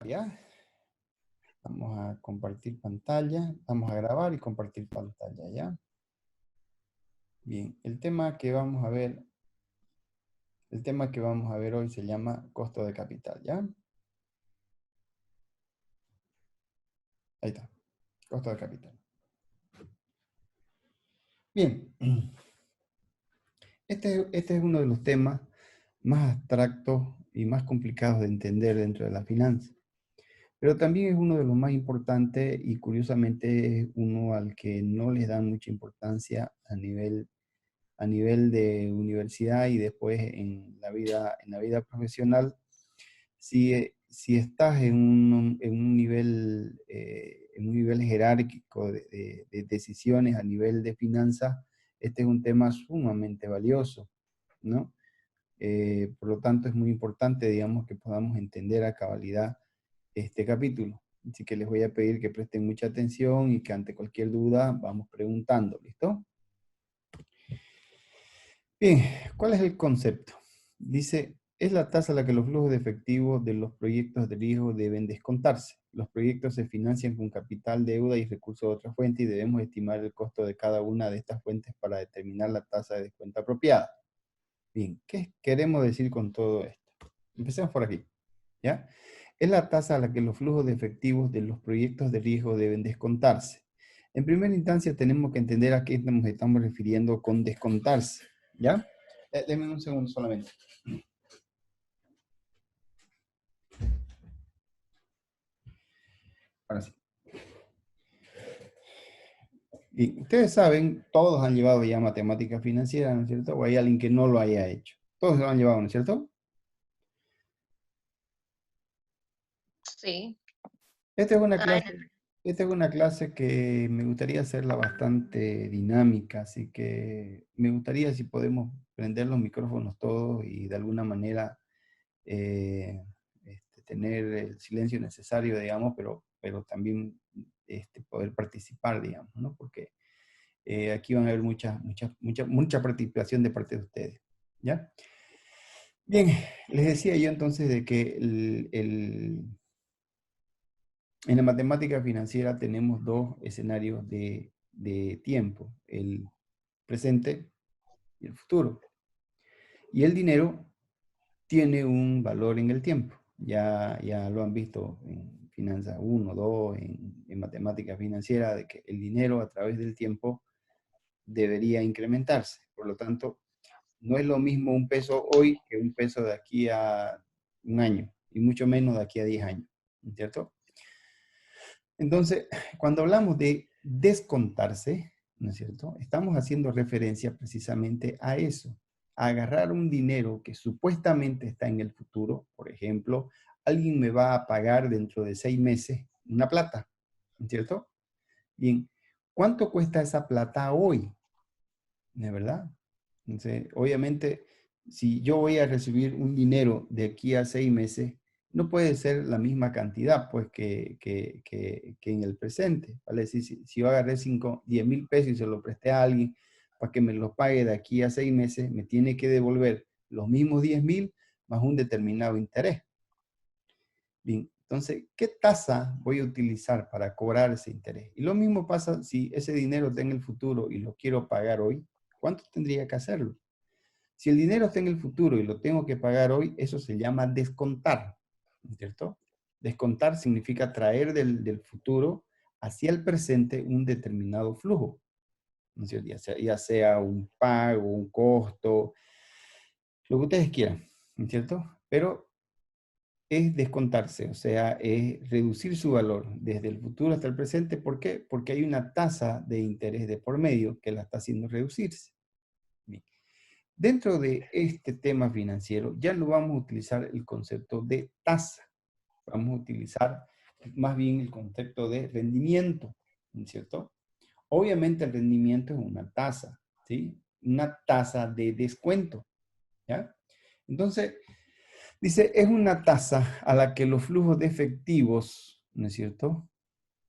Ya, vamos a compartir pantalla, vamos a grabar y compartir pantalla, ¿ya? Bien, el tema que vamos a ver hoy se llama costo de capital, ¿ya? Ahí está, costo de capital. Bien, este es uno de los temas más abstractos y más complicados de entender dentro de la finanza. Pero también es uno de los más importantes y curiosamente es uno al que no les dan mucha importancia a nivel de universidad y después en la vida profesional. Si estás en un nivel jerárquico de decisiones a nivel de finanzas, este es un tema sumamente valioso, ¿no? Por lo tanto, es muy importante, digamos, que podamos entender a cabalidad este capítulo. Así que les voy a pedir que presten mucha atención y que ante cualquier duda vamos preguntando, ¿listo? Bien, ¿cuál es el concepto? Dice, es la tasa a la que los flujos de efectivo de los proyectos de riesgo deben descontarse. Los proyectos se financian con capital, deuda y recursos de otra fuente y debemos estimar el costo de cada una de estas fuentes para determinar la tasa de descuento apropiada. Bien, ¿qué queremos decir con todo esto? Empecemos por aquí, ¿ya? Es la tasa a la que los flujos de efectivos de los proyectos de riesgo deben descontarse. En primera instancia tenemos que entender a qué nos estamos refiriendo con descontarse, ¿ya? Denme un segundo solamente. Ahora sí. Y ustedes saben, todos han llevado ya matemática financiera, ¿no es cierto? O hay alguien que no lo haya hecho. Todos lo han llevado, ¿no es cierto? Sí. Esta es una Ah, clase, esta es una clase que me gustaría hacerla bastante dinámica, así que me gustaría si podemos prender los micrófonos todos y de alguna manera tener el silencio necesario, digamos, pero también poder participar, digamos, ¿no? Porque aquí van a haber mucha participación de parte de ustedes, ¿ya? Bien, les decía yo entonces de que en la matemática financiera tenemos dos escenarios de tiempo, el presente y el futuro. Y el dinero tiene un valor en el tiempo. Ya lo han visto en Finanzas 1, 2, en matemática financiera, de que el dinero a través del tiempo debería incrementarse. Por lo tanto, no es lo mismo un peso hoy que un peso de aquí a un año, y mucho menos de aquí a 10 años, ¿cierto? Entonces, cuando hablamos de descontarse, ¿no es cierto? Estamos haciendo referencia precisamente a eso, a agarrar un dinero que supuestamente está en el futuro. Por ejemplo, alguien me va a pagar dentro de 6 meses una plata, ¿no es cierto? Bien, ¿cuánto cuesta esa plata hoy? ¿De verdad? Entonces, obviamente, si yo voy a recibir un dinero de aquí a 6 meses, no puede ser la misma cantidad pues, que en el presente. ¿Vale? Si yo agarré 10 mil pesos y se lo presté a alguien para que me los pague de aquí a 6 meses, me tiene que devolver los mismos 10 mil más un determinado interés. Bien, entonces, ¿qué tasa voy a utilizar para cobrar ese interés? Y lo mismo pasa si ese dinero está en el futuro y lo quiero pagar hoy. ¿Cuánto tendría que hacerlo? Si el dinero está en el futuro y lo tengo que pagar hoy, eso se llama descontar, ¿no es cierto? Descontar significa traer del futuro hacia el presente un determinado flujo, ¿no es cierto? Ya sea un pago, un costo, lo que ustedes quieran, ¿no es cierto? Pero es descontarse, o sea, es reducir su valor desde el futuro hasta el presente. ¿Por qué? Porque hay una tasa de interés de por medio que la está haciendo reducirse. Bien. Dentro de este tema financiero ya no vamos a utilizar el concepto de tasa, vamos a utilizar más bien el concepto de rendimiento, ¿no es cierto? Obviamente el rendimiento es una tasa, ¿sí? Una tasa de descuento, ¿ya? Entonces, dice, es una tasa a la que los flujos de efectivos, ¿no es cierto?,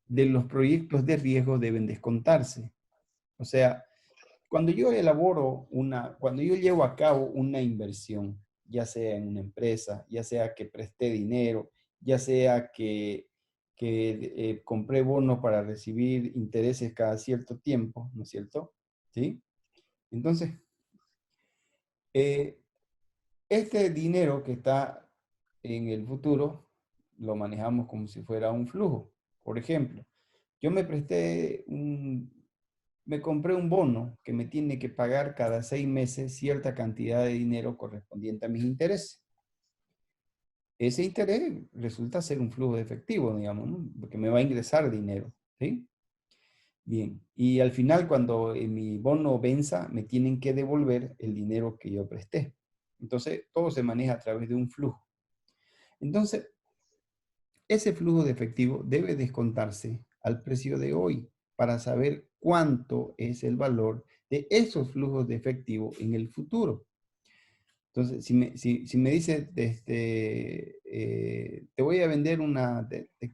de los proyectos de riesgo deben descontarse. O sea, cuando yo cuando yo llevo a cabo una inversión, ya sea en una empresa, ya sea que presté dinero, ya sea que compré bonos para recibir intereses cada cierto tiempo, ¿no es cierto? ¿Sí? Entonces, eh, este dinero que está en el futuro lo manejamos como si fuera un flujo. Por ejemplo, yo me compré un bono que me tiene que pagar cada 6 meses cierta cantidad de dinero correspondiente a mis intereses. Ese interés resulta ser un flujo de efectivo, digamos, ¿no? Porque me va a ingresar dinero, ¿sí? Bien, y al final cuando mi bono venza, me tienen que devolver el dinero que yo presté. Entonces, todo se maneja a través de un flujo. Entonces, ese flujo de efectivo debe descontarse al precio de hoy para saber cuánto es el valor de esos flujos de efectivo en el futuro. Entonces, si me dice, te voy a vender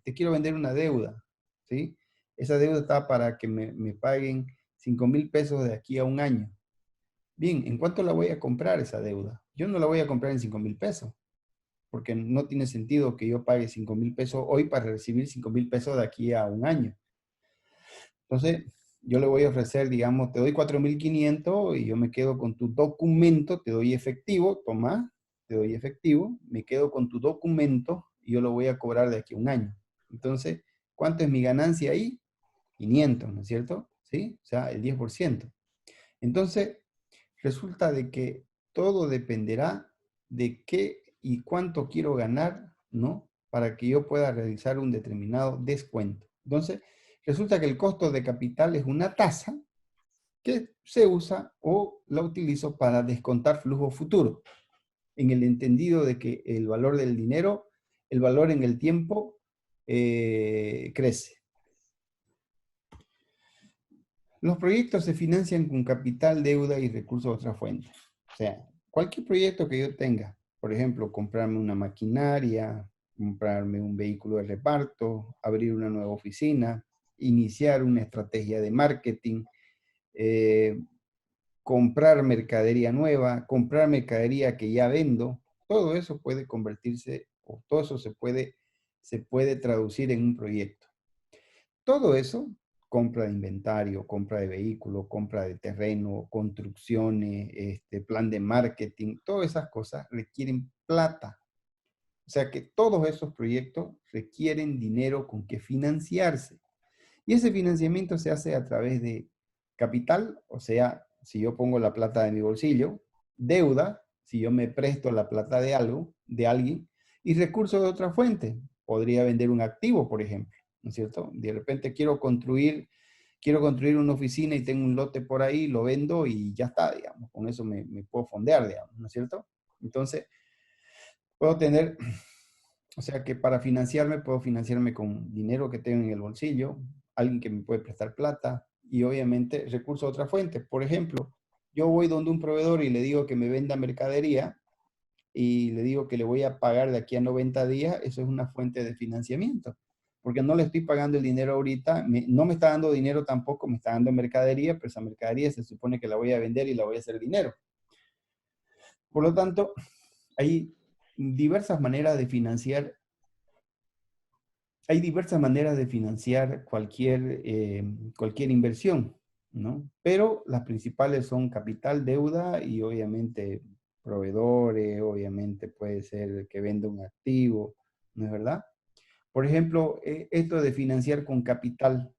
te quiero vender una deuda, ¿sí? Esa deuda está para que me paguen 5,000 pesos de aquí a un año. Bien, ¿en cuánto la voy a comprar esa deuda? Yo no la voy a comprar en 5,000 pesos, porque no tiene sentido que yo pague 5,000 pesos hoy para recibir 5,000 pesos de aquí a un año. Entonces, yo le voy a ofrecer, digamos, te doy 4,500 y yo me quedo con tu documento, te doy efectivo, toma, te doy efectivo, me quedo con tu documento y yo lo voy a cobrar de aquí a un año. Entonces, ¿cuánto es mi ganancia ahí? 500, ¿no es cierto? ¿Sí? O sea, el 10%. Entonces, resulta de que todo dependerá de qué y cuánto quiero ganar, ¿no? Para que yo pueda realizar un determinado descuento. Entonces, resulta que el costo de capital es una tasa que se usa o la utilizo para descontar flujo futuro, en el entendido de que el valor del dinero, el valor en el tiempo, crece. Los proyectos se financian con capital, deuda y recursos de otra fuente. O sea, cualquier proyecto que yo tenga, por ejemplo, comprarme una maquinaria, comprarme un vehículo de reparto, abrir una nueva oficina, iniciar una estrategia de marketing, eh, comprar mercadería nueva, comprar mercadería que ya vendo, todo eso puede convertirse, o todo eso se puede traducir en un proyecto. Todo eso, compra de inventario, compra de vehículo, compra de terreno, construcciones, plan de marketing, todas esas cosas requieren plata. O sea que todos esos proyectos requieren dinero con que financiarse. Y ese financiamiento se hace a través de capital, o sea, si yo pongo la plata de mi bolsillo, deuda, si yo me presto la plata de algo, de alguien, y recursos de otra fuente. Podría vender un activo, por ejemplo, ¿no es cierto? De repente quiero construir una oficina y tengo un lote por ahí, lo vendo y ya está, digamos, con eso me puedo fondear, digamos, ¿no es cierto? Entonces, puedo tener, o sea que para financiarme, puedo financiarme con dinero que tengo en el bolsillo, alguien que me puede prestar plata y obviamente recursos de otra fuente. Por ejemplo, yo voy donde un proveedor y le digo que me venda mercadería y le digo que le voy a pagar de aquí a 90 días, eso es una fuente de financiamiento. Porque no le estoy pagando el dinero ahorita, no me está dando dinero tampoco, me está dando mercadería, pero esa mercadería se supone que la voy a vender y la voy a hacer dinero. Por lo tanto, hay diversas maneras de financiar cualquier inversión, ¿no? Pero las principales son capital, deuda y obviamente proveedores, obviamente puede ser que venda un activo, ¿no es verdad? Por ejemplo, esto de financiar con capital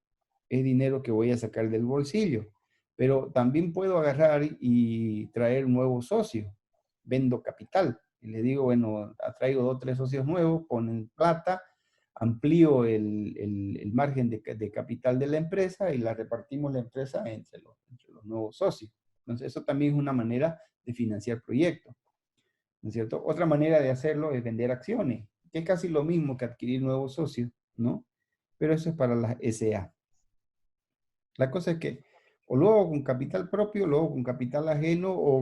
es dinero que voy a sacar del bolsillo, pero también puedo agarrar y traer nuevos socios. Vendo capital y le digo, bueno, traigo 2 o 3 socios nuevos, ponen plata, amplío el margen de capital de la empresa y la repartimos la empresa entre los nuevos socios. Entonces, eso también es una manera de financiar proyectos, ¿no es cierto? Otra manera de hacerlo es vender acciones, que es casi lo mismo que adquirir nuevos socios, ¿no? Pero eso es para las SA. La cosa es que o lo hago con capital propio, lo hago con capital ajeno o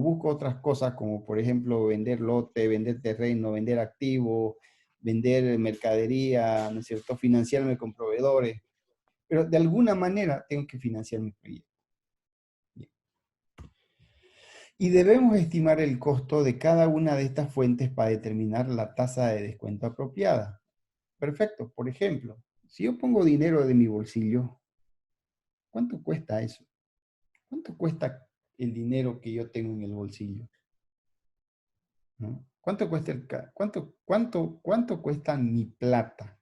busco otras cosas como por ejemplo vender lote, vender terreno, vender activos, vender mercadería, ¿no es cierto? Financiarme con proveedores. Pero de alguna manera tengo que financiar mi proyecto. Y debemos estimar el costo de cada una de estas fuentes para determinar la tasa de descuento apropiada. Perfecto. Por ejemplo, si yo pongo dinero de mi bolsillo, ¿cuánto cuesta eso? ¿Cuánto cuesta el dinero que yo tengo en el bolsillo? ¿No? ¿Cuánto cuesta cuánto cuesta mi plata?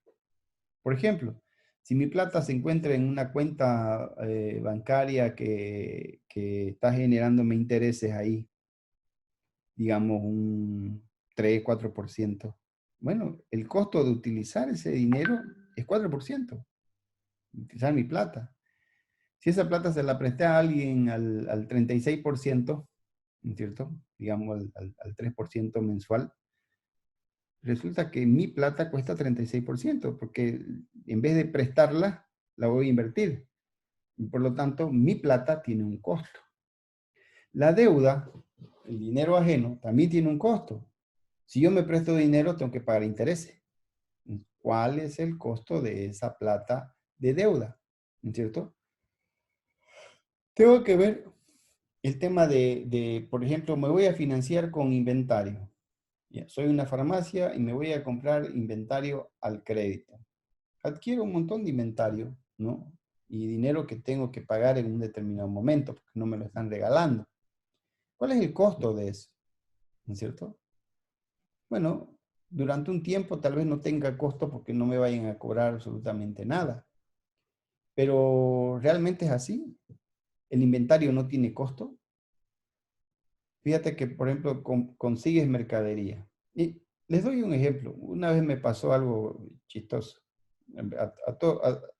Por ejemplo, si mi plata se encuentra en una cuenta bancaria que está generándome intereses ahí, digamos un 3, 4%, bueno, el costo de utilizar ese dinero es 4%, utilizar mi plata. Si esa plata se la presté a alguien al 36%, ¿no es cierto? Digamos al 3% mensual, resulta que mi plata cuesta 36%, porque en vez de prestarla, la voy a invertir. Y por lo tanto, mi plata tiene un costo. La deuda, el dinero ajeno, también tiene un costo. Si yo me presto dinero, tengo que pagar intereses. ¿Cuál es el costo de esa plata de deuda? ¿No es cierto? Tengo que ver el tema por ejemplo, me voy a financiar con inventario. Ya, soy una farmacia y me voy a comprar inventario al crédito. Adquiero un montón de inventario, ¿no? Y dinero que tengo que pagar en un determinado momento, porque no me lo están regalando. ¿Cuál es el costo de eso? ¿No es cierto? Bueno, durante un tiempo tal vez no tenga costo porque no me vayan a cobrar absolutamente nada. Pero realmente es así. El inventario no tiene costo. Fíjate que, por ejemplo, consigues mercadería. Y les doy un ejemplo. Una vez me pasó algo chistoso.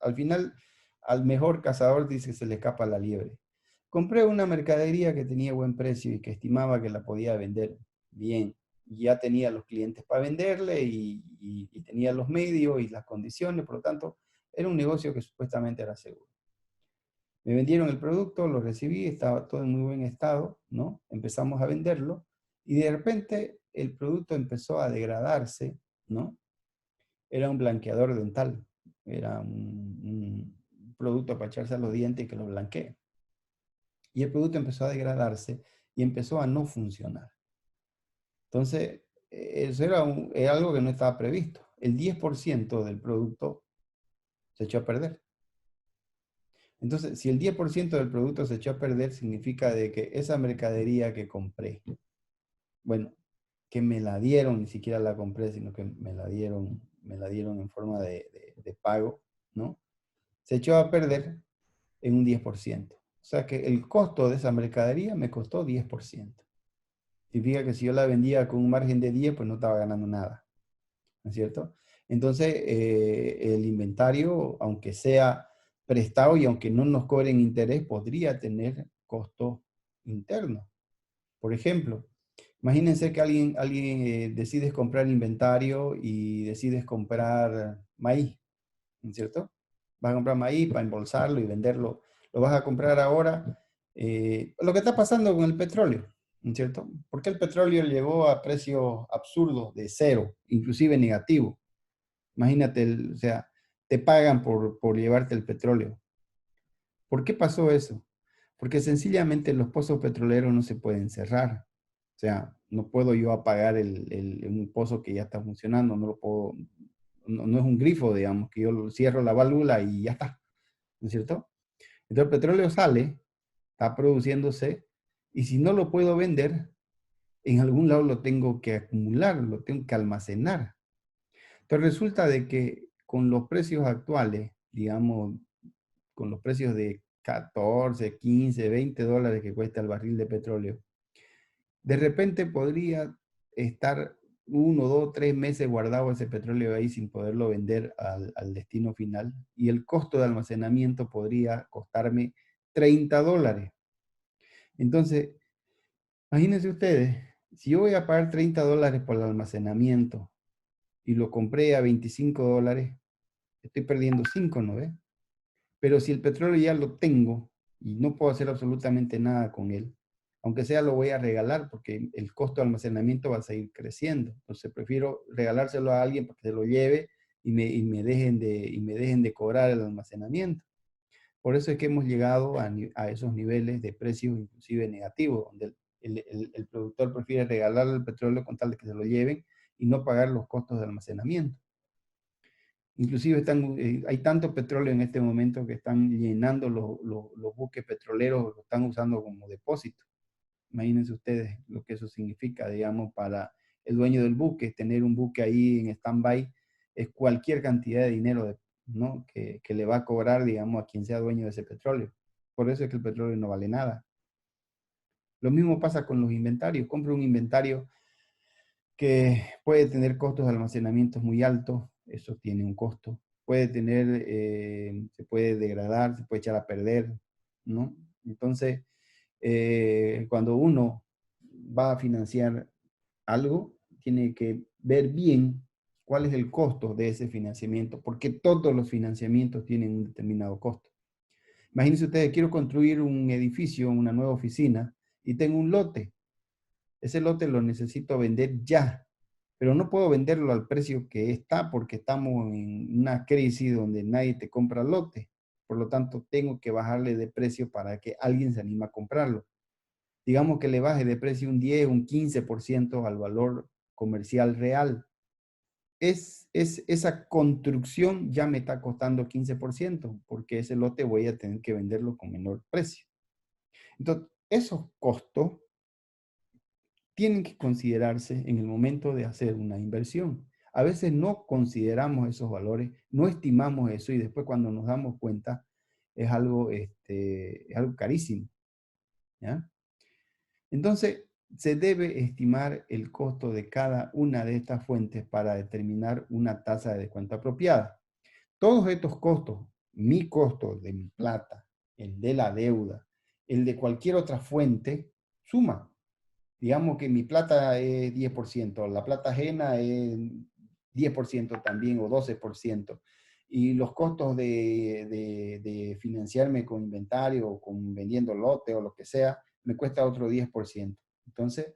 Al final, al mejor cazador dice que se le escapa la liebre. Compré una mercadería que tenía buen precio y que estimaba que la podía vender bien. Ya tenía los clientes para venderle y tenía los medios y las condiciones, por lo tanto, era un negocio que supuestamente era seguro. Me vendieron el producto, lo recibí, estaba todo en muy buen estado, ¿no? Empezamos a venderlo y de repente el producto empezó a degradarse, ¿no? Era un blanqueador dental, era un producto para echarse a los dientes y que lo blanquee. Y el producto empezó a degradarse y empezó a no funcionar. Entonces, eso era algo que no estaba previsto. El 10% del producto se echó a perder. Entonces, si el 10% del producto se echó a perder, significa de que esa mercadería que compré, bueno, que me la dieron, ni siquiera la compré, sino que me la dieron en forma de pago, ¿no? Se echó a perder en un 10%. O sea que el costo de esa mercadería me costó 10%. Significa que si yo la vendía con un margen de 10, pues no estaba ganando nada, ¿no es cierto? Entonces, el inventario, aunque sea prestado y aunque no nos cobren interés, podría tener costos internos. Por ejemplo, imagínense que alguien decides comprar inventario y decides comprar maíz, ¿no es cierto? Vas a comprar maíz para embolsarlo y venderlo. Lo vas a comprar ahora. Lo que está pasando con el petróleo, ¿no es cierto? Porque el petróleo llegó a precios absurdos de cero, inclusive negativo. Imagínate, o sea, te pagan por llevarte el petróleo. ¿Por qué pasó eso? Porque sencillamente los pozos petroleros no se pueden cerrar. O sea, no puedo yo apagar un pozo que ya está funcionando, no lo puedo, no es un grifo, digamos, que yo cierro la válvula y ya está, ¿no es cierto? Entonces el petróleo sale, está produciéndose, y si no lo puedo vender, en algún lado lo tengo que acumular, lo tengo que almacenar. Entonces resulta de que con los precios actuales, digamos, con los precios de 14, 15, 20 dólares que cuesta el barril de petróleo, de repente podría estar 1, 2, 3 meses guardado ese petróleo ahí sin poderlo vender al destino final y el costo de almacenamiento podría costarme 30 dólares. Entonces, imagínense ustedes, si yo voy a pagar 30 dólares por el almacenamiento y lo compré a 25 dólares, estoy perdiendo 5, ¿no ve? Pero si el petróleo ya lo tengo y no puedo hacer absolutamente nada con él, aunque sea lo voy a regalar porque el costo de almacenamiento va a seguir creciendo. Entonces prefiero regalárselo a alguien para que se lo lleve y me dejen de cobrar el almacenamiento. Por eso es que hemos llegado a esos niveles de precios inclusive negativos, donde el productor prefiere regalarle el petróleo con tal de que se lo lleven y no pagar los costos de almacenamiento. Inclusive hay tanto petróleo en este momento que están llenando los buques petroleros, lo están usando como depósito. Imagínense ustedes lo que eso significa, digamos, para el dueño del buque. Tener un buque ahí en stand-by es cualquier cantidad de dinero, ¿no? que le va a cobrar, digamos, a quien sea dueño de ese petróleo. Por eso es que el petróleo no vale nada. Lo mismo pasa con los inventarios. Compra un inventario que puede tener costos de almacenamiento muy altos, eso tiene un costo. Puede tener, se puede degradar, se puede echar a perder, ¿no? Entonces, cuando uno va a financiar algo, tiene que ver bien cuál es el costo de ese financiamiento, porque todos los financiamientos tienen un determinado costo. Imagínense ustedes, quiero construir un edificio, una nueva oficina, y tengo un lote. Ese lote lo necesito vender ya, pero no puedo venderlo al precio que está porque estamos en una crisis donde nadie te compra lote. Por lo tanto, tengo que bajarle de precio para que alguien se anime a comprarlo. Digamos que le baje de precio un 10, un 15% al valor comercial real. Esa construcción ya me está costando 15% porque ese lote voy a tener que venderlo con menor precio. Entonces, esos costos tienen que considerarse en el momento de hacer una inversión. A veces no consideramos esos valores, no estimamos eso y después cuando nos damos cuenta es algo, es algo carísimo. ¿Ya? Entonces, se debe estimar el costo de cada una de estas fuentes para determinar una tasa de descuento apropiada. Todos estos costos, mi costo de mi plata, el de la deuda, el de cualquier otra fuente, suman. Digamos que mi plata es 10%, la plata ajena es 10% también o 12%. Y los costos de financiarme con inventario o con vendiendo lote o lo que sea, me cuesta otro 10%. Entonces,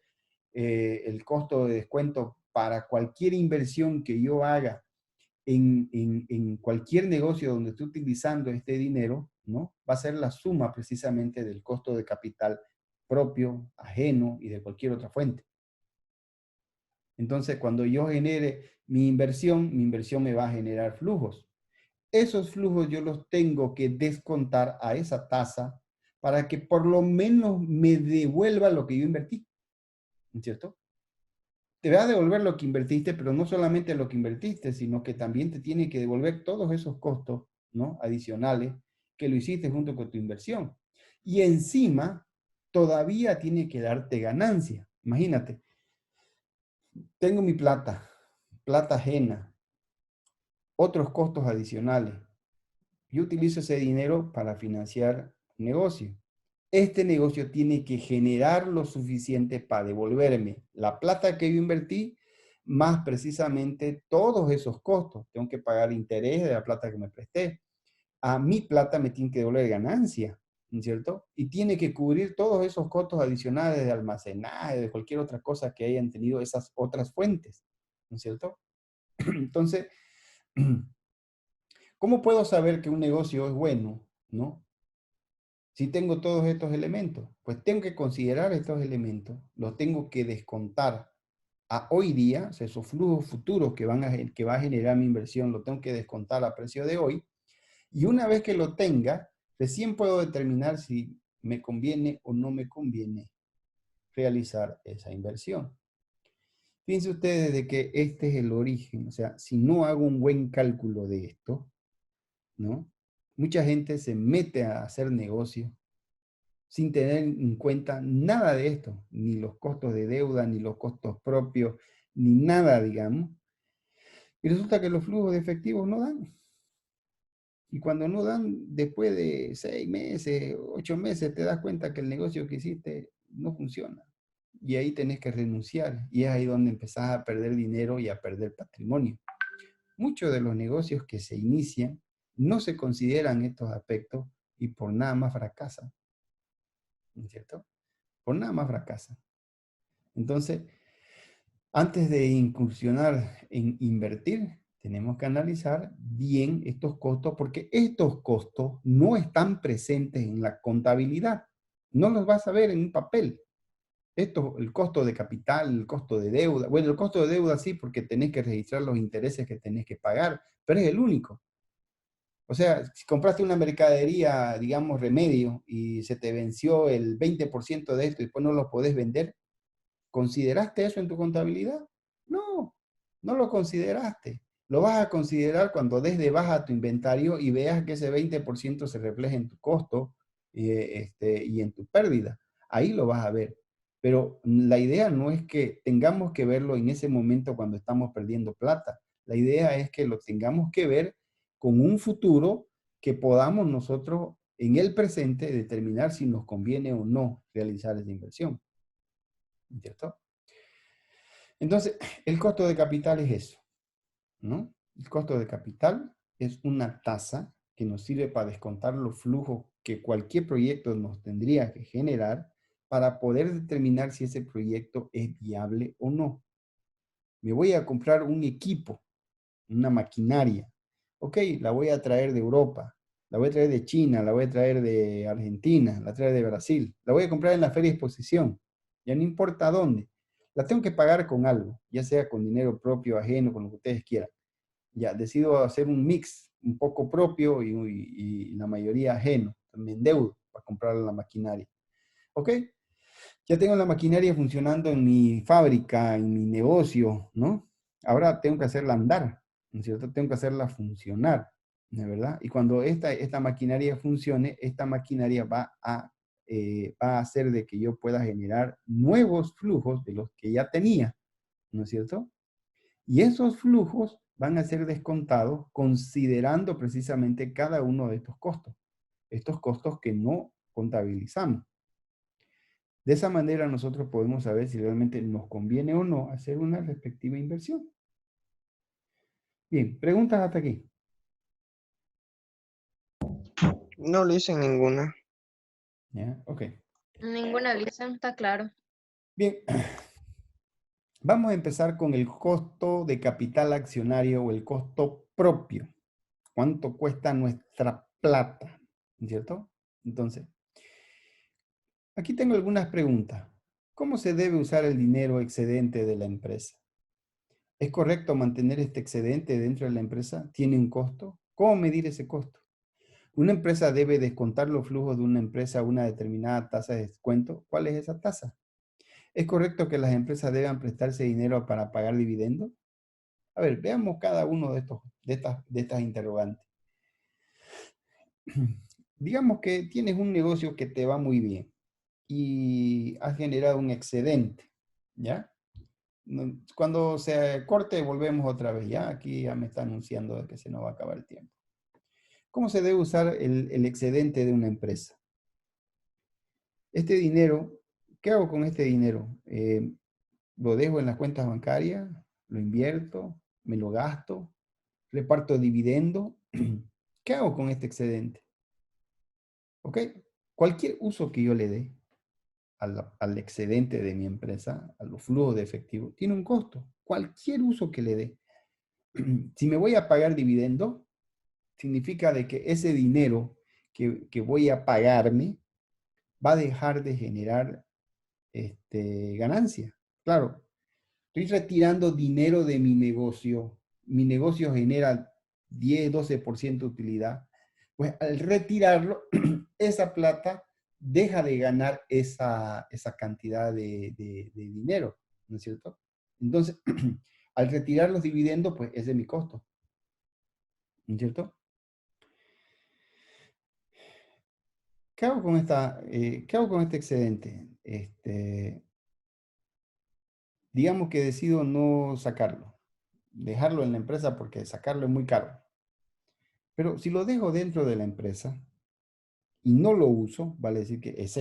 el costo de descuento para cualquier inversión que yo haga en cualquier negocio donde esté utilizando este dinero, ¿no? Va a ser la suma precisamente del costo de capital propio, ajeno y de cualquier otra fuente. Entonces, cuando yo genere mi inversión me va a generar flujos. Esos flujos yo los tengo que descontar a esa tasa para que por lo menos me devuelva lo que yo invertí, ¿no es cierto? Te va a devolver lo que invertiste, pero no solamente lo que invertiste, sino que también te tiene que devolver todos esos costos, ¿no? Adicionales que lo hiciste junto con tu inversión. Y encima, todavía tiene que darte ganancia. Imagínate, tengo mi plata, plata ajena, otros costos adicionales. Yo utilizo ese dinero para financiar un negocio. Este negocio tiene que generar lo suficiente para devolverme la plata que yo invertí, más precisamente todos esos costos. Tengo que pagar interés de la plata que me presté. A mi plata me tiene que devolver ganancia, ¿no es cierto? Y tiene que cubrir todos esos costos adicionales de almacenaje, de cualquier otra cosa que hayan tenido esas otras fuentes, ¿no es cierto? Entonces, ¿cómo puedo saber que un negocio es bueno, no? Si tengo todos estos elementos, pues tengo que considerar estos elementos, los tengo que descontar a hoy día, o sea, esos flujos futuros que va a generar mi inversión, lo tengo que descontar a precio de hoy, y una vez que lo tenga, recién puedo determinar si me conviene o no me conviene realizar esa inversión. Fíjense ustedes de que este es el origen, o sea, si no hago un buen cálculo de esto, ¿no? Mucha gente se mete a hacer negocio sin tener en cuenta nada de esto, ni los costos de deuda, ni los costos propios, ni nada, digamos. Y resulta que los flujos de efectivo no dan. Y cuando no dan, después de 6 meses, 8 meses, te das cuenta que el negocio que hiciste no funciona. Y ahí tenés que renunciar. Y es ahí donde empezás a perder dinero y a perder patrimonio. Muchos de los negocios que se inician no se consideran estos aspectos y por nada más fracasan. ¿No es cierto? Por nada más fracasan. Entonces, antes de incursionar en invertir, tenemos que analizar bien estos costos porque estos costos no están presentes en la contabilidad. No los vas a ver en un papel. Esto, el costo de capital, el costo de deuda. Bueno, el costo de deuda sí, porque tenés que registrar los intereses que tenés que pagar, pero es el único. O sea, si compraste una mercadería, digamos, remedio, y se te venció el 20% de esto y después no lo podés vender, ¿consideraste eso en tu contabilidad? No, no lo consideraste. Lo vas a considerar cuando des de baja tu inventario y veas que ese 20% se refleja en tu costo y en tu pérdida. Ahí lo vas a ver. Pero la idea no es que tengamos que verlo en ese momento cuando estamos perdiendo plata. La idea es que lo tengamos que ver con un futuro que podamos nosotros en el presente determinar si nos conviene o no realizar esa inversión. ¿Cierto? Entonces, el costo de capital es eso, ¿no? El costo de capital es una tasa que nos sirve para descontar los flujos que cualquier proyecto nos tendría que generar para poder determinar si ese proyecto es viable o no. Me voy a comprar un equipo, una maquinaria. Ok, la voy a traer de Europa, la voy a traer de China, la voy a traer de Argentina, la voy a traer de Brasil. La voy a comprar en la feria de exposición. Ya no importa dónde. La tengo que pagar con algo, ya sea con dinero propio, ajeno, con lo que ustedes quieran. Ya decido hacer un mix, un poco propio y la mayoría ajeno. Me endeudo para comprar la maquinaria. ¿Ok? Ya tengo la maquinaria funcionando en mi fábrica, en mi negocio, ¿no? Ahora tengo que hacerla andar, ¿no es cierto? Tengo que hacerla funcionar, ¿no es verdad? Y cuando esta maquinaria funcione, esta maquinaria va a hacer de que yo pueda generar nuevos flujos de los que ya tenía, ¿no es cierto? Y esos flujos van a ser descontados considerando precisamente cada uno de estos costos que no contabilizamos. De esa manera nosotros podemos saber si realmente nos conviene o no hacer una respectiva inversión. Bien, preguntas hasta aquí. No le hice ninguna. ¿Ya? Ok. Ninguna lista, está claro. Bien, vamos a empezar con el costo de capital accionario o el costo propio. ¿Cuánto cuesta nuestra plata? ¿Cierto? Entonces, aquí tengo algunas preguntas. ¿Cómo se debe usar el dinero excedente de la empresa? ¿Es correcto mantener este excedente dentro de la empresa? ¿Tiene un costo? ¿Cómo medir ese costo? ¿Una empresa debe descontar los flujos de una empresa a una determinada tasa de descuento? ¿Cuál es esa tasa? ¿Es correcto que las empresas deban prestarse dinero para pagar dividendos? A ver, veamos cada uno de estas interrogantes. Digamos que tienes un negocio que te va muy bien y has generado un excedente, ¿ya? Cuando se corte, volvemos otra vez, ¿ya? Aquí ya me está anunciando de que se nos va a acabar el tiempo. ¿Cómo se debe usar el excedente de una empresa? Este dinero, ¿qué hago con este dinero? ¿Lo dejo en las cuentas bancarias? ¿Lo invierto? ¿Me lo gasto? ¿Reparto dividendo? ¿Qué hago con este excedente? ¿Ok? Cualquier uso que yo le dé al excedente de mi empresa, a los flujos de efectivo, tiene un costo. Cualquier uso que le dé. Si me voy a pagar dividendo, significa de que ese dinero que voy a pagarme va a dejar de generar ganancia. Claro, estoy retirando dinero de mi negocio genera 10, 12% de utilidad, pues al retirarlo, esa plata deja de ganar esa cantidad de dinero, ¿no es cierto? Entonces, al retirar los dividendos, pues ese es mi costo, ¿no es cierto? ¿Qué hago con este excedente? Digamos que decido no sacarlo, dejarlo en la empresa porque sacarlo es muy caro. Pero si lo dejo dentro de la empresa y no lo uso, vale decir que es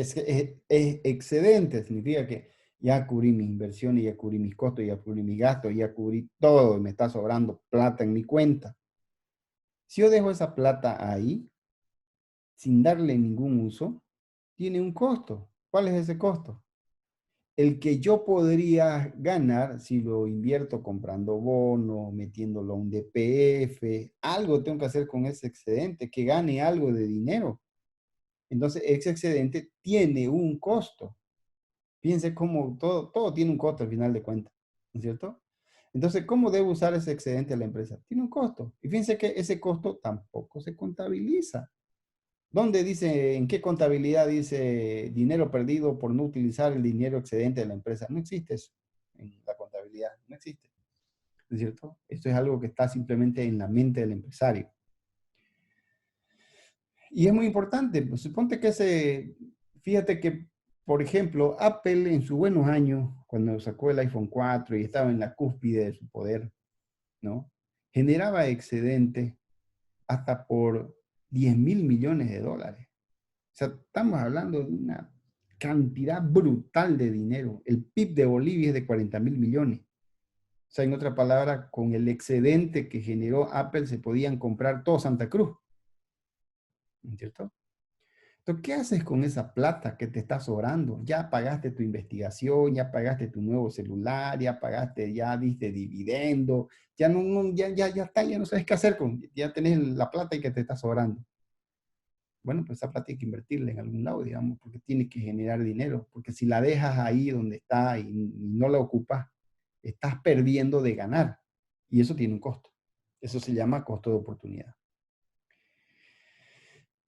excedente, significa que ya cubrí mis inversiones, ya cubrí mis costos, ya cubrí mis gastos, ya cubrí todo y me está sobrando plata en mi cuenta. Si yo dejo esa plata ahí, sin darle ningún uso, tiene un costo. ¿Cuál es ese costo? El que yo podría ganar si lo invierto comprando bonos, metiéndolo a un DPF, algo tengo que hacer con ese excedente, que gane algo de dinero. Entonces, ese excedente tiene un costo. Fíjense cómo todo tiene un costo al final de cuentas, ¿no es cierto? Entonces, ¿cómo debe usar ese excedente la empresa? Tiene un costo. Y fíjense que ese costo tampoco se contabiliza. ¿Dónde dice, en qué contabilidad dice dinero perdido por no utilizar el dinero excedente de la empresa? No existe eso en la contabilidad, no existe. ¿No es cierto? Esto es algo que está simplemente en la mente del empresario. Y es muy importante, pues suponte que fíjate que, por ejemplo, Apple en sus buenos años, cuando sacó el iPhone 4 y estaba en la cúspide de su poder, ¿no? Generaba excedente hasta por 10.000 millones de dólares. O sea, estamos hablando de una cantidad brutal de dinero. El PIB de Bolivia es de 40.000 millones. O sea, en otra palabra, con el excedente que generó Apple se podían comprar todo Santa Cruz, ¿no es cierto? Entonces, ¿qué haces con esa plata que te está sobrando? Ya pagaste tu investigación, ya pagaste tu nuevo celular, ya pagaste, ya diste dividendo, ya ya está, ya no sabes qué hacer con, ya tenés la plata y que te está sobrando. Bueno, pues esa plata hay que invertirla en algún lado, digamos, porque tiene que generar dinero, porque si la dejas ahí donde está y no la ocupas, estás perdiendo de ganar. Y eso tiene un costo. Eso se llama costo de oportunidad.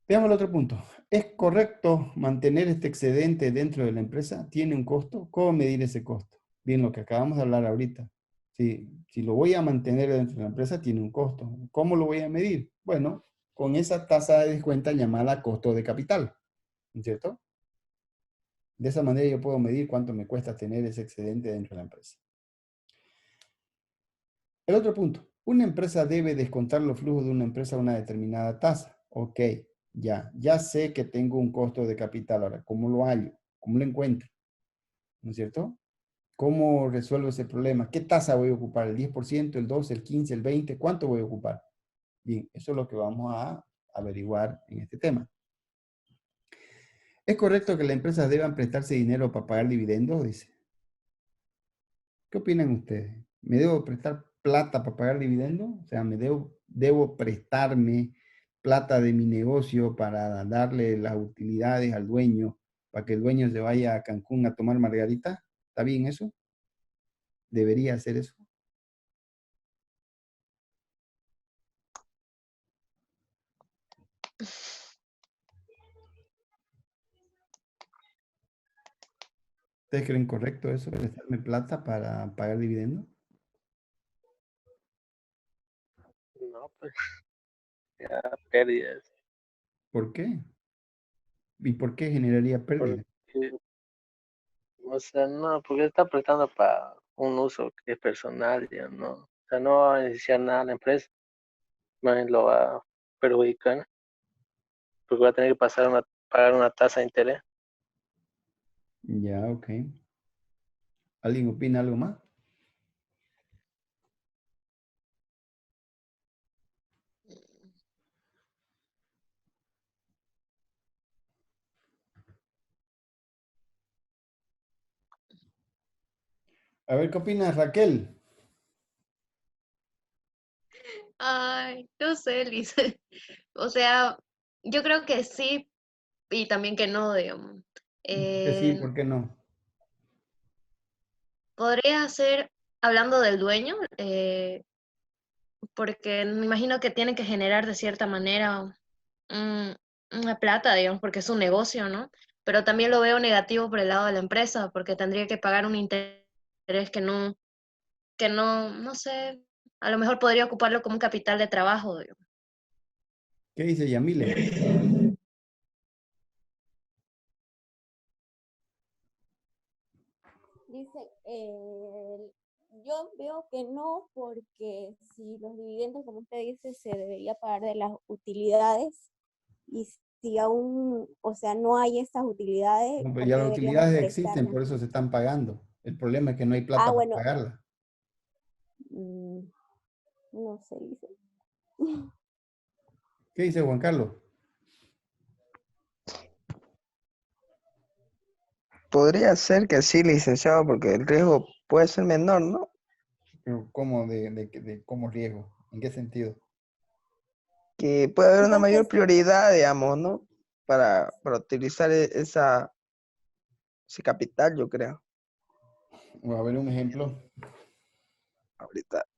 Veamos el otro punto. ¿Es correcto mantener este excedente dentro de la empresa? ¿Tiene un costo? ¿Cómo medir ese costo? Bien, lo que acabamos de hablar ahorita. Si lo voy a mantener dentro de la empresa, tiene un costo. ¿Cómo lo voy a medir? Bueno, con esa tasa de descuento llamada costo de capital, ¿no es cierto? De esa manera yo puedo medir cuánto me cuesta tener ese excedente dentro de la empresa. El otro punto. Una empresa debe descontar los flujos de una empresa a una determinada tasa. Ok, ya sé que tengo un costo de capital. Ahora, ¿cómo lo hallo? ¿Cómo lo encuentro? ¿No es cierto? ¿Cómo resuelvo ese problema? ¿Qué tasa voy a ocupar? ¿El 10%, el 12%, el 15%, el 20%? ¿Cuánto voy a ocupar? Bien, eso es lo que vamos a averiguar en este tema. ¿Es correcto que las empresas deban prestarse dinero para pagar dividendos? Dice. ¿Qué opinan ustedes? ¿Me debo prestar plata para pagar dividendos? O sea, debo prestarme plata de mi negocio para darle las utilidades al dueño, para que el dueño se vaya a Cancún a tomar margarita. ¿Está bien eso? ¿Debería hacer eso? ¿Ustedes creen correcto eso? ¿Prestarme plata para pagar dividendos? No, pues ya pérdidas. ¿Por qué? ¿Y por qué generaría pérdida? Porque, o sea, no, porque está prestando para un uso que es personal, ya no. O sea, no va a beneficiar nada a la empresa, más bien lo va a perjudicar, porque va a tener que pagar una tasa de interés. Ya, ok. ¿Alguien opina algo más? A ver, ¿qué opina Raquel? Ay, no sé, Liz. O sea, yo creo que sí y también que no, digamos. ¿Por qué sí? Eh, ¿Por qué no? Podría ser, hablando del dueño, porque me imagino que tiene que generar de cierta manera un- una plata, digamos, porque es un negocio, ¿no? Pero también lo veo negativo por el lado de la empresa, porque tendría que pagar un interés no sé, a lo mejor podría ocuparlo como un capital de trabajo, digamos. ¿Qué dice Yamile? Dice, yo veo que no, porque si los dividendos, como usted dice, se debería pagar de las utilidades, y si aún, o sea, no hay esas utilidades, No, pero ¿por ya qué las deberíamos utilidades existen, prestarnos? por eso se están pagando. El problema es que no hay Ah, plata para bueno, pagarla. mm, no sé, dice. ¿Qué dice Juan Carlos? Podría ser que sí, licenciado, porque el riesgo puede ser menor, ¿no? Pero ¿cómo cómo riesgo? ¿En qué sentido? Que puede haber una mayor Entonces, prioridad, digamos, ¿no? Para utilizar Sí, capital, yo creo. Voy a ver un ejemplo.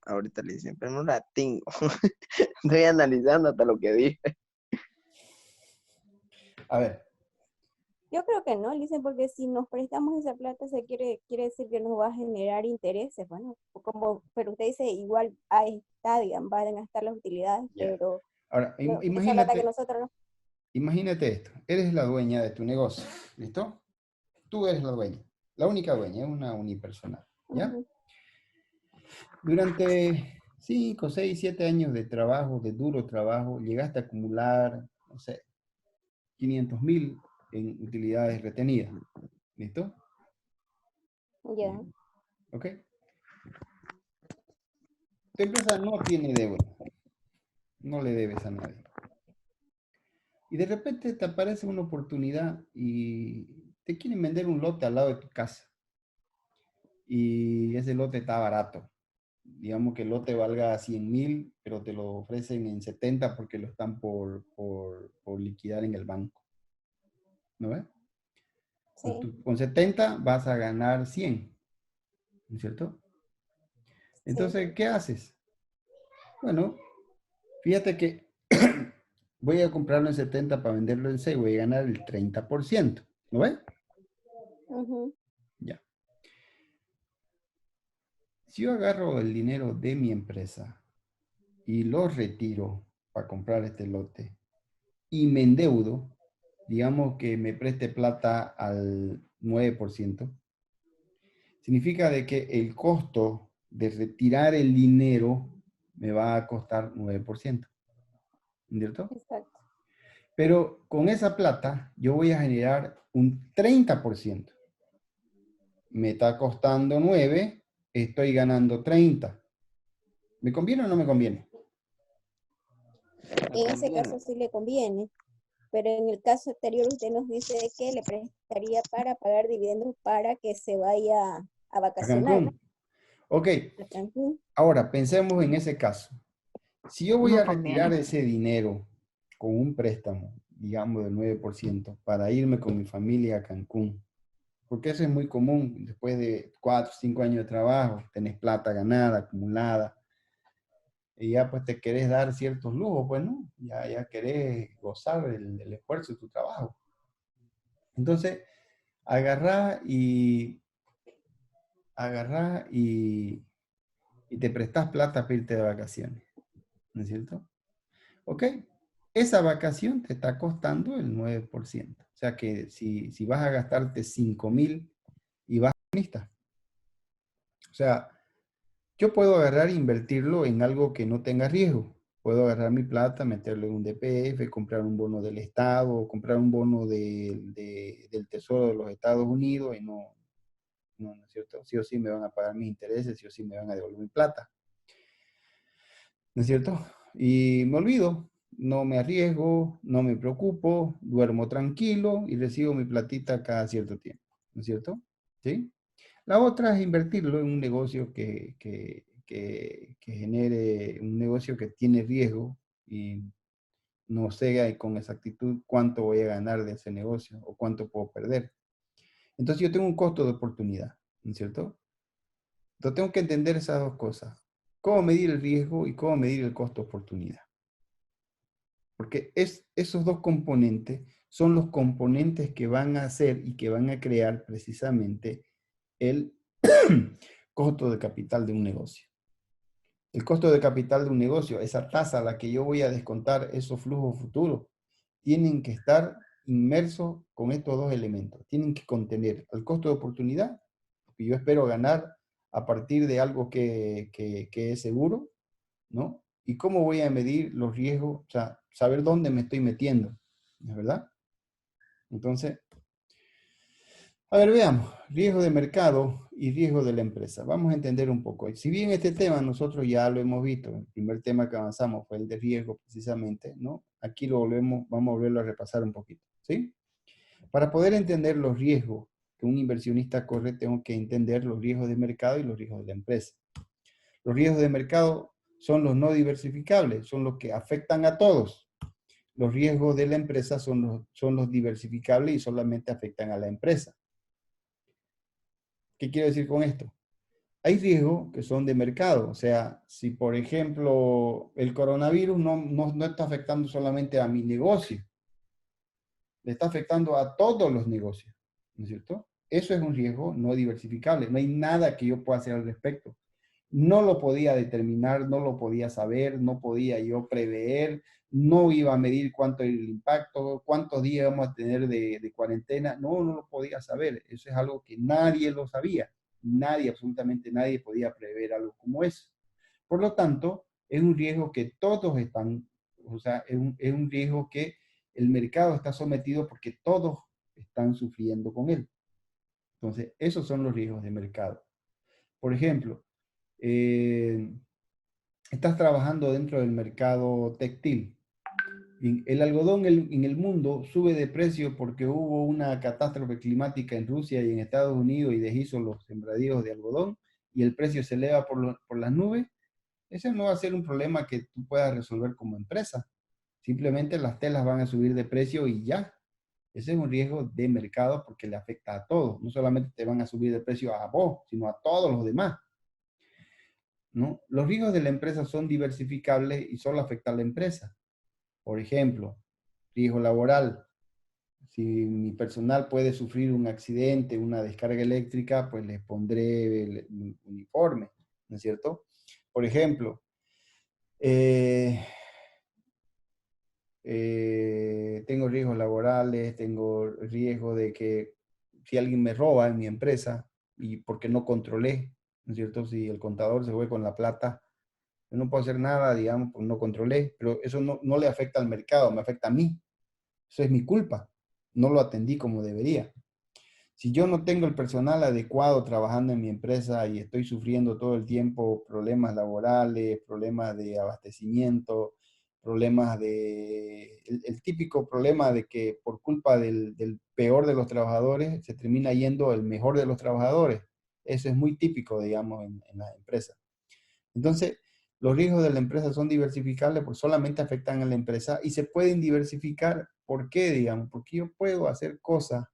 Ahorita le dicen, pero no la tengo. Estoy analizando hasta lo que dije. A ver, Yo creo que no, Licen, porque si nos prestamos esa plata quiere decir que nos va a generar intereses, bueno, pero usted dice igual ahí está, digamos, van a estar las utilidades, ya. pero Ahora, no, esa plata que imagínate, nosotros no. imagínate esto. Eres la dueña de tu negocio, ¿listo? Tú eres la dueña, la única dueña, es una unipersonal, ¿ya? Ujú, Durante 5, 6, 7 años de trabajo, de duro trabajo, llegaste a acumular, no sé, 500.000 en utilidades retenidas. ¿Listo? ya, Bien. ¿Ok? Tu empresa no tiene deuda, no le debes a nadie. Y de repente te aparece una oportunidad y te quieren vender un lote al lado de tu casa. Y ese lote está barato. Digamos que el lote valga 100.000, pero te lo ofrecen en 70 porque lo están por liquidar en el banco. ¿No ves? Entonces, sí, tú con 70 vas a ganar 100, ¿no es cierto? sí. Entonces, ¿qué haces? Bueno, fíjate que voy a comprarlo en 70 para venderlo en 6, voy a ganar el 30%. ¿No ves? Ujú, Ya. Si yo agarro el dinero de mi empresa y lo retiro para comprar este lote y me endeudo, digamos que me preste plata al 9%, significa de que el costo de retirar el dinero me va a costar 9%, ¿cierto? exacto. Pero con esa plata yo voy a generar un 30%. Me está costando 9, estoy ganando 30. ¿Me conviene o no me conviene? Me En ese conviene. caso sí le conviene, pero en el caso anterior usted nos dice que le prestaría para pagar dividendos para que se vaya a A vacacionar Cancún. Ok, a Cancún. ahora pensemos en ese caso. Si yo voy No a retirar conviene. ese dinero con un préstamo, digamos del 9%, para irme con mi familia a Cancún, porque eso es muy común, después de 4 o 5 años de trabajo, tenés plata ganada, acumulada, y ya pues te querés dar ciertos lujos, pues no, ya querés gozar del esfuerzo de tu trabajo. Entonces, agarrá y, agarrá y te prestás plata para irte de vacaciones, ¿no es cierto? ¿Ok? Esa vacación te está costando el 9%. O sea que si vas a gastarte 5.000 y vas a lista. O sea, yo puedo agarrar e invertirlo en algo que no tenga riesgo. Puedo agarrar mi plata, meterlo en un DPF, comprar un bono del Estado, o comprar un bono del Tesoro de los Estados Unidos y no es cierto. Sí o sí me van a pagar mis intereses, sí o sí me van a devolver mi plata. ¿No es cierto? Y me olvido, no me arriesgo, no me preocupo, duermo tranquilo y recibo mi platita cada cierto tiempo. ¿No es cierto? ¿Sí? La otra es invertirlo en un negocio que genere un negocio que tiene riesgo y no sé con exactitud cuánto voy a ganar de ese negocio o cuánto puedo perder. Entonces yo tengo un costo de oportunidad, ¿no es cierto? Entonces tengo que entender esas dos cosas. Cómo medir el riesgo y cómo medir el costo de oportunidad. Porque esos dos componentes son los componentes que van a hacer y que van a crear precisamente el costo de capital de un negocio. El costo de capital de un negocio, esa tasa a la que yo voy a descontar esos flujos futuros, tienen que estar inmersos con estos dos elementos. Tienen que contener el costo de oportunidad, que yo espero ganar a partir de algo que es seguro, ¿no? Y cómo voy a medir los riesgos, o sea, saber dónde me estoy metiendo, ¿es verdad? Entonces, a ver, veamos, riesgo de mercado y riesgo de la empresa. Vamos a entender un poco. Si bien este tema nosotros ya lo hemos visto, el primer tema que avanzamos fue el de riesgo precisamente, ¿no? Aquí vamos a volverlo a repasar un poquito, ¿sí? Para poder entender los riesgos que un inversionista corre, tengo que entender los riesgos de mercado y los riesgos de la empresa. Los riesgos de mercado son los no diversificables, son los que afectan a todos. Los riesgos de la empresa son los diversificables y solamente afectan a la empresa. ¿Qué quiero decir con esto? Hay riesgos que son de mercado. O sea, si por ejemplo el coronavirus no está afectando solamente a mi negocio, le está afectando a todos los negocios, ¿no es cierto? Eso es un riesgo no diversificable. No hay nada que yo pueda hacer al respecto. No lo podía determinar, no lo podía saber, no podía yo prever, no iba a medir cuánto era el impacto, cuántos días vamos a tener de cuarentena. No lo podía saber. Eso es algo que nadie lo sabía. Nadie, absolutamente nadie podía prever algo como eso. Por lo tanto, es un riesgo que todos están, o sea, es un riesgo que el mercado está sometido porque todos están sufriendo con él. Entonces, esos son los riesgos de mercado. Por ejemplo, estás trabajando dentro del mercado textil. El algodón en el mundo sube de precio porque hubo una catástrofe climática en Rusia y en Estados Unidos y deshizo los sembradíos de algodón y el precio se eleva por las nubes. Ese no va a ser un problema que tú puedas resolver como empresa. Simplemente las telas van a subir de precio y ya. Ese es un riesgo de mercado porque le afecta a todos. No solamente te van a subir de precio a vos, sino a todos los demás, ¿no? Los riesgos de la empresa son diversificables y solo afectan a la empresa. Por ejemplo, riesgo laboral. Si mi personal puede sufrir un accidente, una descarga eléctrica, pues les pondré el uniforme, ¿no es cierto? Por ejemplo, tengo riesgos laborales, tengo riesgo de que si alguien me roba en mi empresa y porque no controlé, ¿no es cierto? Si el contador se fue con la plata, yo no puedo hacer nada, digamos, porque no controlé, pero eso no le afecta al mercado, me afecta a mí. Eso es mi culpa. No lo atendí como debería. Si yo no tengo el personal adecuado trabajando en mi empresa y estoy sufriendo todo el tiempo problemas laborales, problemas de abastecimiento, problemas el típico problema de que por culpa del peor de los trabajadores se termina yendo el mejor de los trabajadores. Eso es muy típico, digamos, en las empresas. Entonces, los riesgos de la empresa son diversificables porque solamente afectan a la empresa y se pueden diversificar. ¿Por qué, digamos? Porque yo puedo hacer cosas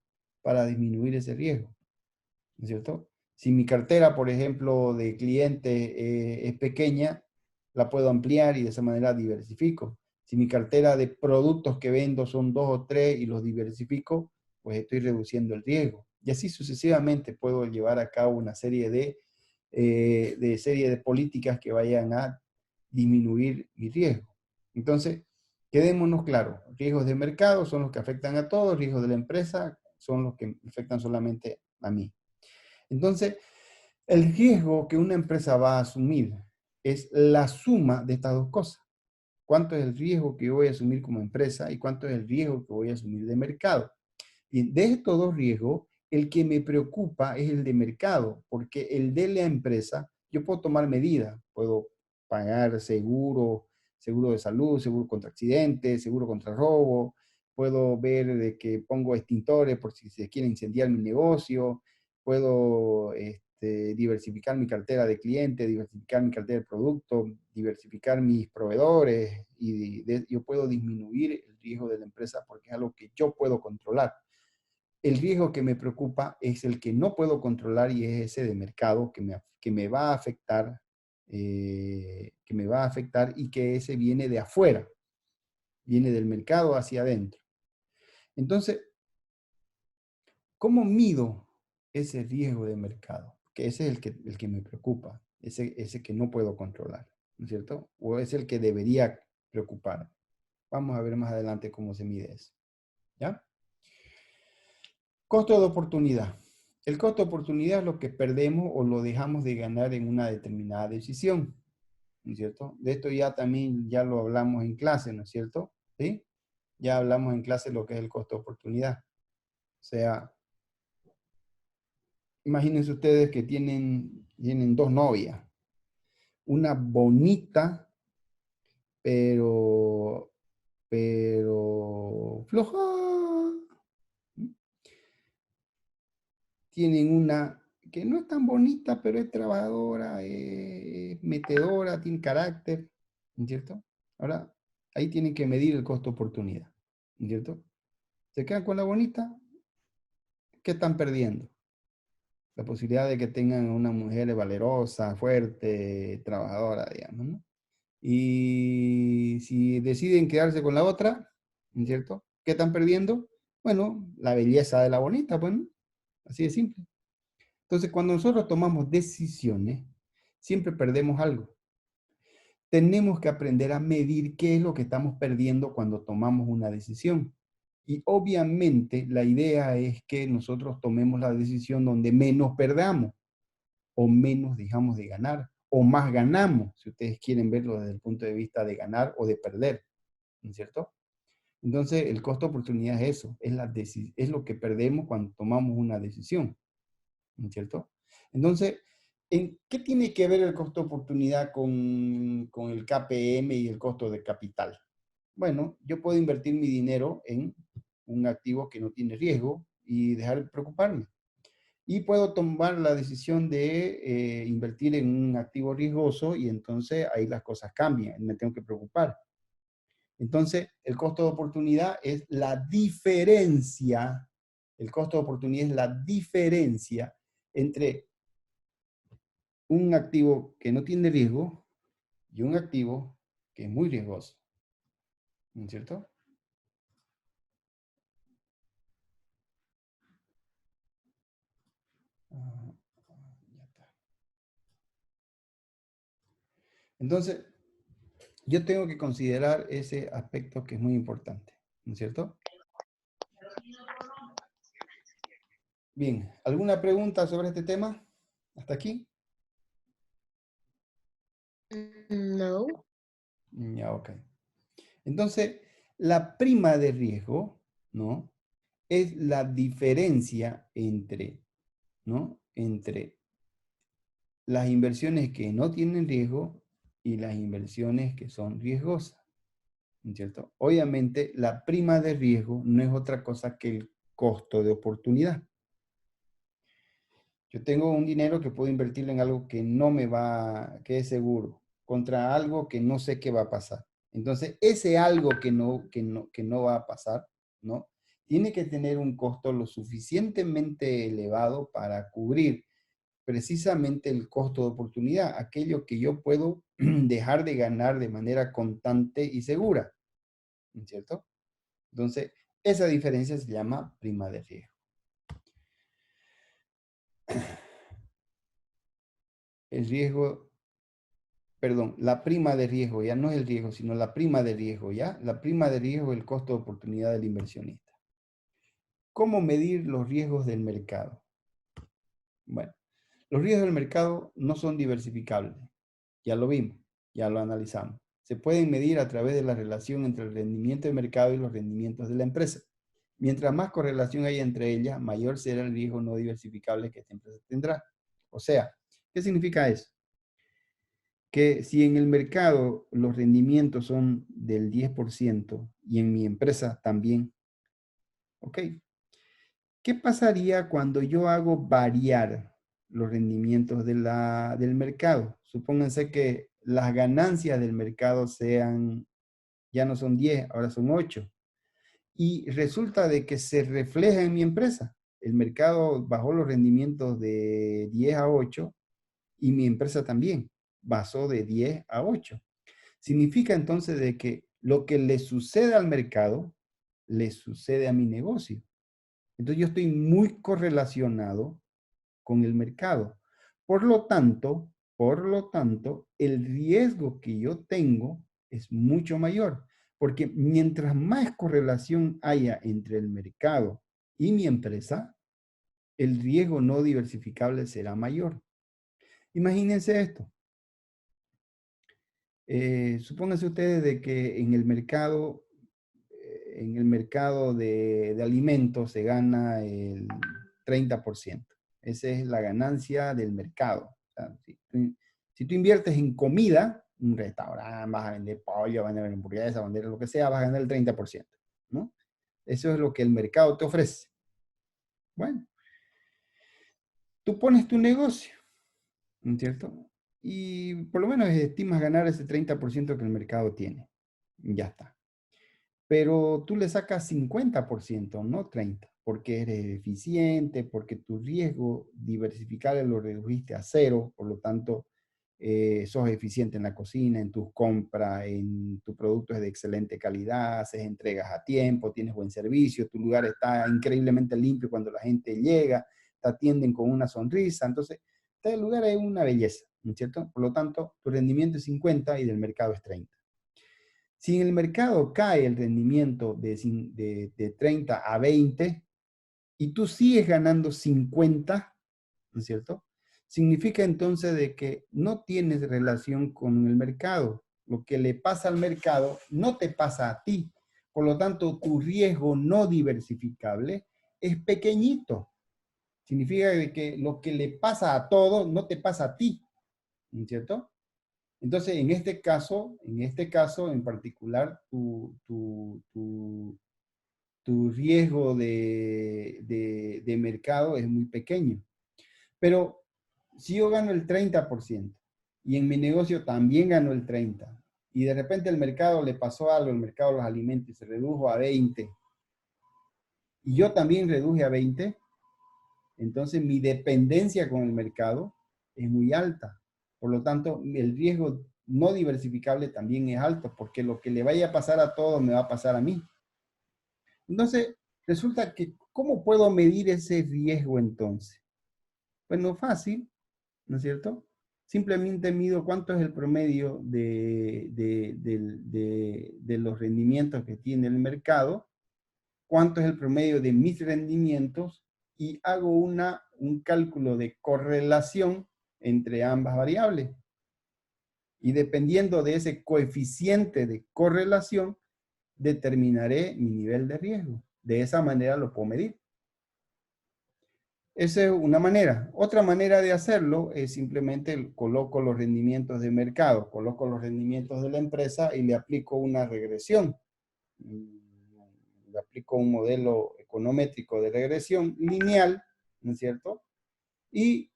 para disminuir ese riesgo, ¿no es cierto? Si mi cartera, por ejemplo, de clientes es pequeña, la puedo ampliar y de esa manera diversifico. Si mi cartera de productos que vendo son 2 o 3 y los diversifico, pues estoy reduciendo el riesgo. Y así sucesivamente puedo llevar a cabo una serie de políticas que vayan a disminuir mi riesgo. Entonces, quedémonos claros, riesgos de mercado son los que afectan a todos, riesgos de la empresa son los que afectan solamente a mí. Entonces, el riesgo que una empresa va a asumir es la suma de estas dos cosas. ¿Cuánto es el riesgo que yo voy a asumir como empresa y cuánto es el riesgo que voy a asumir de mercado? Y de estos dos riesgos, el que me preocupa es el de mercado, porque el de la empresa, yo puedo tomar medidas, puedo pagar seguro, seguro de salud, seguro contra accidentes, seguro contra robo, puedo ver de que pongo extintores por si se quiere incendiar mi negocio, puedo diversificar mi cartera de clientes, diversificar mi cartera de productos, diversificar mis proveedores y yo puedo disminuir el riesgo de la empresa porque es algo que yo puedo controlar. El riesgo que me preocupa es el que no puedo controlar y es ese de mercado que me va a afectar, y que ese viene de afuera, viene del mercado hacia adentro. Entonces, ¿cómo mido ese riesgo de mercado? Que ese es el que me preocupa, ese que no puedo controlar, ¿no es cierto? O es el que debería preocupar. Vamos a ver más adelante cómo se mide eso. ¿Ya? Costo de oportunidad. El costo de oportunidad es lo que perdemos o lo dejamos de ganar en una determinada decisión, ¿no es cierto? De esto ya también ya lo hablamos en clase, ¿no es cierto? ¿Sí? Ya hablamos en clase lo que es el costo de oportunidad. O sea, imagínense ustedes que tienen dos novias. Una bonita, pero floja. Tienen una que no es tan bonita, pero es trabajadora, es metedora, tiene carácter, ¿no es cierto? Ahora, ahí tienen que medir el costo-oportunidad, ¿no es cierto? Se quedan con la bonita, ¿qué están perdiendo? La posibilidad de que tengan una mujer valerosa, fuerte, trabajadora, digamos, ¿no? Y si deciden quedarse con la otra, ¿no es cierto? ¿Qué están perdiendo? Bueno, la belleza de la bonita, pues, ¿no? Así de simple. Entonces, cuando nosotros tomamos decisiones, siempre perdemos algo. Tenemos que aprender a medir qué es lo que estamos perdiendo cuando tomamos una decisión. Y obviamente la idea es que nosotros tomemos la decisión donde menos perdamos, o menos dejamos de ganar, o más ganamos, si ustedes quieren verlo desde el punto de vista de ganar o de perder, ¿no es cierto? Entonces, el costo de oportunidad es eso, es lo que perdemos cuando tomamos una decisión, ¿no es cierto? Entonces, ¿qué tiene que ver el costo de oportunidad con el KPM y el costo de capital? Bueno, yo puedo invertir mi dinero en un activo que no tiene riesgo y dejar de preocuparme. Y puedo tomar la decisión de invertir en un activo riesgoso y entonces ahí las cosas cambian, me tengo que preocupar. Entonces, el costo de oportunidad es la diferencia, el costo de oportunidad es la diferencia entre un activo que no tiene riesgo y un activo que es muy riesgoso. ¿No es cierto? Ya está. Entonces, yo tengo que considerar ese aspecto que es muy importante, ¿no es cierto? Bien, ¿alguna pregunta sobre este tema? ¿Hasta aquí? No. Ya, ok. Entonces, la prima de riesgo, ¿no? Es la diferencia entre, ¿no? Entre las inversiones que no tienen riesgo y las inversiones que son riesgosas, ¿no es cierto? Obviamente, la prima de riesgo no es otra cosa que el costo de oportunidad. Yo tengo un dinero que puedo invertirlo en algo que no me va, que es seguro, contra algo que no sé qué va a pasar. Entonces, ese algo que no va a pasar, ¿no? Tiene que tener un costo lo suficientemente elevado para cubrir precisamente el costo de oportunidad, aquello que yo puedo dejar de ganar de manera constante y segura, ¿no es cierto? Entonces, esa diferencia se llama prima de riesgo. El riesgo, perdón, la prima de riesgo, ya no es el riesgo, sino la prima de riesgo, ¿ya? La prima de riesgo es el costo de oportunidad del inversionista. ¿Cómo medir los riesgos del mercado? Bueno, los riesgos del mercado no son diversificables. Ya lo vimos, ya lo analizamos. Se pueden medir a través de la relación entre el rendimiento de mercado y los rendimientos de la empresa. Mientras más correlación hay entre ellas, mayor será el riesgo no diversificable que esta empresa tendrá. O sea, ¿qué significa eso? Que si en el mercado los rendimientos son del 10% y en mi empresa también, ¿ok? ¿Qué pasaría cuando yo hago variar los rendimientos del mercado? Supónganse que las ganancias del mercado ya no son 10, ahora son 8. Y resulta de que se refleja en mi empresa. El mercado bajó los rendimientos de 10 a 8 y mi empresa también pasó de 10 a 8. Significa entonces de que lo que le sucede al mercado, le sucede a mi negocio. Entonces yo estoy muy correlacionado con el mercado. Por lo tanto, el riesgo que yo tengo es mucho mayor, porque mientras más correlación haya entre el mercado y mi empresa, el riesgo no diversificable será mayor. Imagínense esto. Supónganse ustedes de que en el mercado de alimentos se gana el 30%. Esa es la ganancia del mercado. O sea, si tú inviertes en comida, un restaurante, vas a vender pollo, vas a vender hamburguesa, vas a vender lo que sea, vas a ganar el 30%, ¿no? Eso es lo que el mercado te ofrece. Bueno, tú pones tu negocio, ¿no es cierto? Y por lo menos estimas ganar ese 30% que el mercado tiene. Ya está. Pero tú le sacas 50%, no 30%. porque eres eficiente, porque tu riesgo diversificable lo redujiste a cero, por lo tanto, sos eficiente en la cocina, en tus compras, en tu producto es de excelente calidad, haces entregas a tiempo, tienes buen servicio, tu lugar está increíblemente limpio cuando la gente llega, te atienden con una sonrisa, entonces, este lugar es una belleza, ¿no es cierto? Por lo tanto, tu rendimiento es 50 y del mercado es 30. Si en el mercado cae el rendimiento de 30 a 20 y tú sigues ganando 50, ¿no es cierto? Significa entonces de que no tienes relación con el mercado. Lo que le pasa al mercado no te pasa a ti. Por lo tanto, tu riesgo no diversificable es pequeñito. Significa de que lo que le pasa a todos no te pasa a ti, ¿no es cierto? Entonces, en este caso en particular, tu riesgo de mercado es muy pequeño. Pero si yo gano el 30% y en mi negocio también gano el 30%, y de repente el mercado le pasó algo, el mercado de los alimentos se redujo a 20%, y yo también reduje a 20%, entonces mi dependencia con el mercado es muy alta. Por lo tanto, el riesgo no diversificable también es alto, porque lo que le vaya a pasar a todos me va a pasar a mí. Entonces, resulta que, ¿cómo puedo medir ese riesgo entonces? Bueno, fácil, ¿no es cierto? Simplemente mido cuánto es el promedio de los rendimientos que tiene el mercado, cuánto es el promedio de mis rendimientos y hago un cálculo de correlación entre ambas variables. Y dependiendo de ese coeficiente de correlación, determinaré mi nivel de riesgo. De esa manera lo puedo medir. Esa es una manera. Otra manera de hacerlo es simplemente coloco los rendimientos de mercado, coloco los rendimientos de la empresa y le aplico una regresión. Le aplico un modelo econométrico de regresión lineal, ¿no es cierto? Y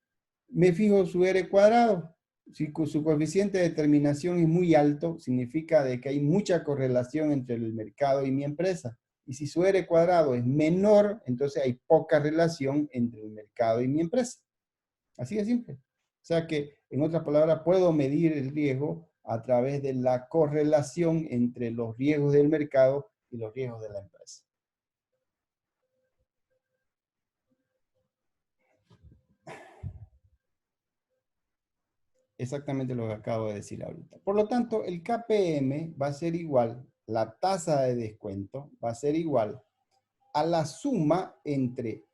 me fijo su R cuadrado. Si su coeficiente de determinación es muy alto, significa de que hay mucha correlación entre el mercado y mi empresa. Y si su R cuadrado es menor, entonces hay poca relación entre el mercado y mi empresa. Así de simple. O sea que, en otras palabras, puedo medir el riesgo a través de la correlación entre los riesgos del mercado y los riesgos de la empresa. Exactamente lo que acabo de decir ahorita. Por lo tanto, el KPM va a ser igual, la tasa de descuento va a ser igual a la suma entre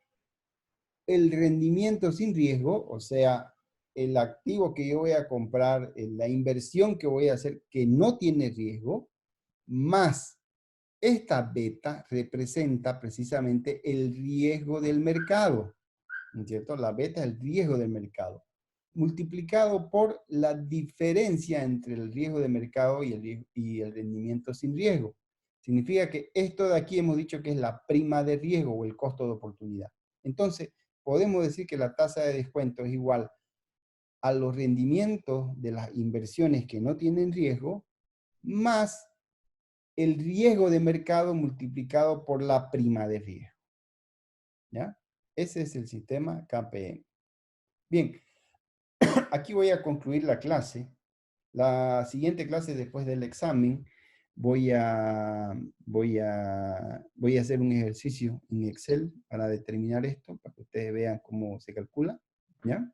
el rendimiento sin riesgo, o sea, el activo que yo voy a comprar, la inversión que voy a hacer que no tiene riesgo, más esta beta representa precisamente el riesgo del mercado, ¿no es cierto? La beta es el riesgo del mercado, multiplicado por la diferencia entre el riesgo de mercado y el rendimiento sin riesgo. Significa que esto de aquí hemos dicho que es la prima de riesgo o el costo de oportunidad. Entonces, podemos decir que la tasa de descuento es igual a los rendimientos de las inversiones que no tienen riesgo, más el riesgo de mercado multiplicado por la prima de riesgo. ¿Ya? Ese es el sistema KPM. Bien, aquí voy a concluir la clase. La siguiente clase después del examen voy a hacer un ejercicio en Excel para determinar esto, para que ustedes vean cómo se calcula, ¿ya?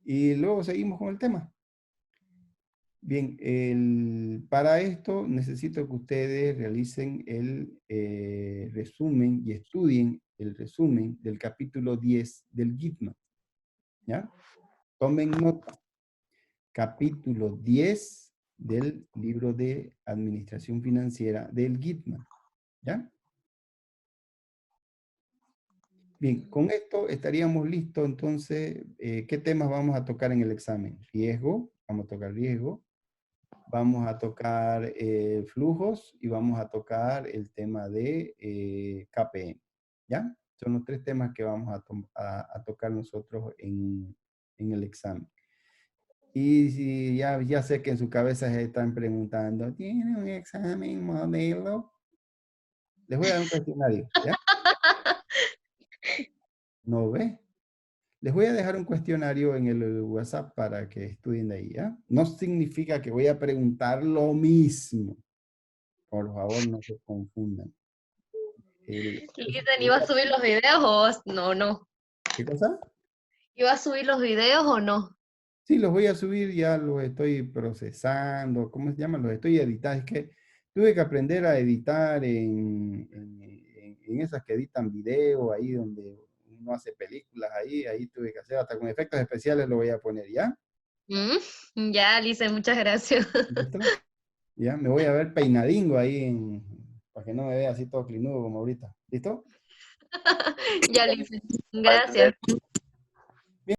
Y luego seguimos con el tema. Bien, para esto necesito que ustedes realicen el resumen y estudien el resumen del capítulo 10 del Gitman, ¿ya? Tomen nota. Capítulo 10 del libro de Administración Financiera del Gitman, ¿ya? Bien, con esto estaríamos listos, entonces, ¿qué temas vamos a tocar en el examen? Riesgo, vamos a tocar riesgo, vamos a tocar flujos y vamos a tocar el tema de KPM, ¿ya? Son los tres temas que vamos a tocar nosotros en el examen. Y si ya sé que en su cabeza se están preguntando, ¿tiene un examen modelo? Les voy a dar un cuestionario, ¿ya? ¿No ve? Les voy a dejar un cuestionario en el WhatsApp para que estudien de ahí, ¿ya? No significa que voy a preguntar lo mismo. Por favor, no se confundan. Listen, ¿iba a subir los videos o no? No. ¿Qué cosa? ¿Iba a subir los videos o no? Sí, los voy a subir, ya los estoy procesando. ¿Cómo se llaman? Los estoy editando. Es que tuve que aprender a editar en esas que editan video, ahí donde uno hace películas, ahí tuve que hacer, hasta con efectos especiales lo voy a poner, ¿ya? Ya, Listen, muchas gracias. ¿Listo? Ya, me voy a ver peinadingo ahí, para que no me vea así todo clinudo como ahorita. ¿Listo? Ya, Listen. Para entender Gracias.